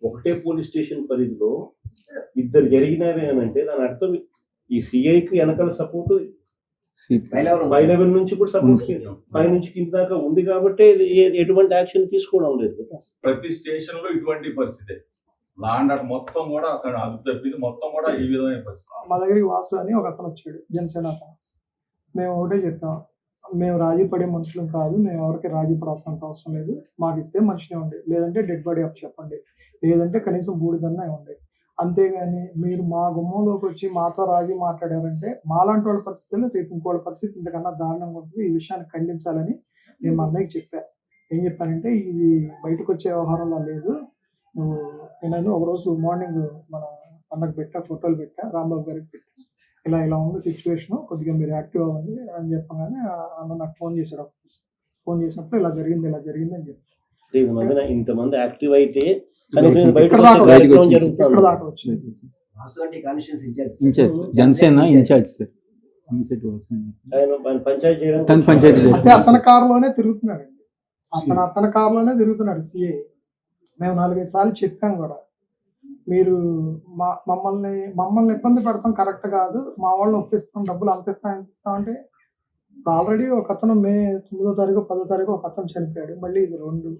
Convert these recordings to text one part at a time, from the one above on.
ఒకటే police station పరిధిలో ఇద్దరు జరిగినారు అని అంటే దాని అర్థం ఈ సిఐకి వెనకాల సపోర్ట్ పై లెవెల్ నుంచి కూడా సపోర్ట్ పై నుంచి కింద దాకా ఉంది కాబట్టి ఎటువంటి యాక్షన్ తీసుకోవడం లేదు. ప్రతి స్టేషన్ లో ఇటువంటి పరిస్థితి లాండ్ మొత్తం కూడా అక్కడ అదుపు తప్పింది, మొత్తం కూడా ఈ విధమైన పరిస్థితి. మా దగ్గరికి వాసు అని ఒక అతను వచ్చాడు, జనసేన అతను. మేము ఒకటే చెప్పాం, మేము రాజీ పడే మనుషులం కాదు, మేము ఎవరికి రాజీ పడాల్సినంత అవసరం లేదు, మాకు ఇస్తే మనిషినే ఉండే, లేదంటే డెడ్ బాడీ అప్ చెప్పండి, లేదంటే కనీసం బూడిదన్నా ఉండే. అంతేగాని మీరు మా గుమ్మంలోకి వచ్చి మాతో రాజీ మాట్లాడారంటే మాలాంటి వాళ్ళ పరిస్థితుల్లో రేపు ఇంకోళ్ళ పరిస్థితి ఇంతకన్నా దారుణంగా ఉంటుంది. ఈ విషయాన్ని ఖండించాలని నేను మా అన్నయ్యకి చెప్పాను. ఏం చెప్పానంటే, ఇది బయటకు వచ్చే వ్యవహారంలో లేదు, నువ్వు నేను ఒకరోజు మార్నింగ్ మన అన్నకు పెట్టా, ఫోటోలు పెట్టా, రాంబాబు గారికి పెట్టా, ఇలా ఇలా ఉంది సిచ్యువేషన్, కొద్దిగా మీరు యాక్టివ్ అవ్వండి అని చెప్పగానే అన్న నాకు ఫోన్ చేశాడు. ఫోన్ చేసినప్పుడు ఇలా జరిగింది అని చెప్పి ఇంతమంది యాక్టివ్ అయితే జనసేన ఇన్ఛార్జ్ సార్ అతని కారులోనే తిరుగుతున్నాడండి, అతని కారులోనే తిరుగుతున్నాడు సిఐ. మేము 4-5 సార్లు చెప్పాం కూడా, మీరు మమ్మల్ని ఇబ్బంది పెడతాం కరెక్ట్ కాదు, మా వాళ్ళని ఒప్పిస్తాం, డబ్బులు అంత ఇస్తాం అంటే ఆల్రెడీ ఒక అతను మే 9వ తారీఖు 10వ తారీఖు ఒక అతను చనిపోయాడు, మళ్ళీ ఇది 2.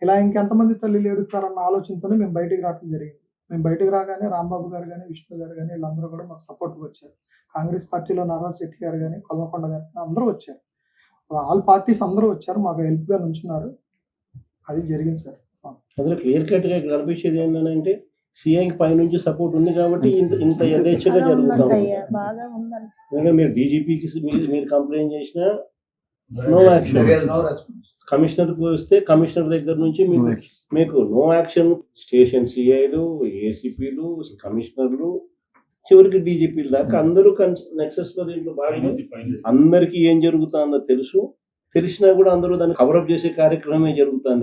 ఇలా ఇంకెంతమంది తల్లిలు ఏడుస్తారన్న ఆలోచనతోనే మేము బయటికి రావడం జరిగింది. మేము బయటకు రాగానే రాంబాబు గారు కానీ, విష్ణు గారు కానీ వీళ్ళందరూ కూడా మాకు సపోర్ట్గా వచ్చారు. కాంగ్రెస్ పార్టీలో నారాయణ శెట్టి గారు కానీ, కొల్మకొండ గారు కానీ అందరూ వచ్చారు. ఆల్ పార్టీస్ అందరూ వచ్చారు, మాకు హెల్ప్గా నుంచున్నారు. అది జరిగింది సార్. అందులో క్లియర్ కట్ గా కనిపించేది ఏంటంటే సిఐ పై నుంచి సపోర్ట్ ఉంది కాబట్టి ఇంత యథేచ్ఛగా జరుగుతుంది. మీరు డీజీపీకి మీరు కంప్లైంట్ చేసినా నో యాక్షన్, కమిషనర్ కు వస్తే కమిషనర్ దగ్గర నుంచి మీకు నో యాక్షన్. స్టేషన్ సిఐలు, ఏసీపీలు, కమిషనర్లు, చివరికి డీజీపీలు దాకా అందరూ నెక్సెస్ లో దీంట్లో భాగంగా అందరికీ ఏం జరుగుతుందో తెలిసినా కూడా అందరూ దాన్ని కవరప్ చేసే కార్యక్రమమే జరుగుతుంది.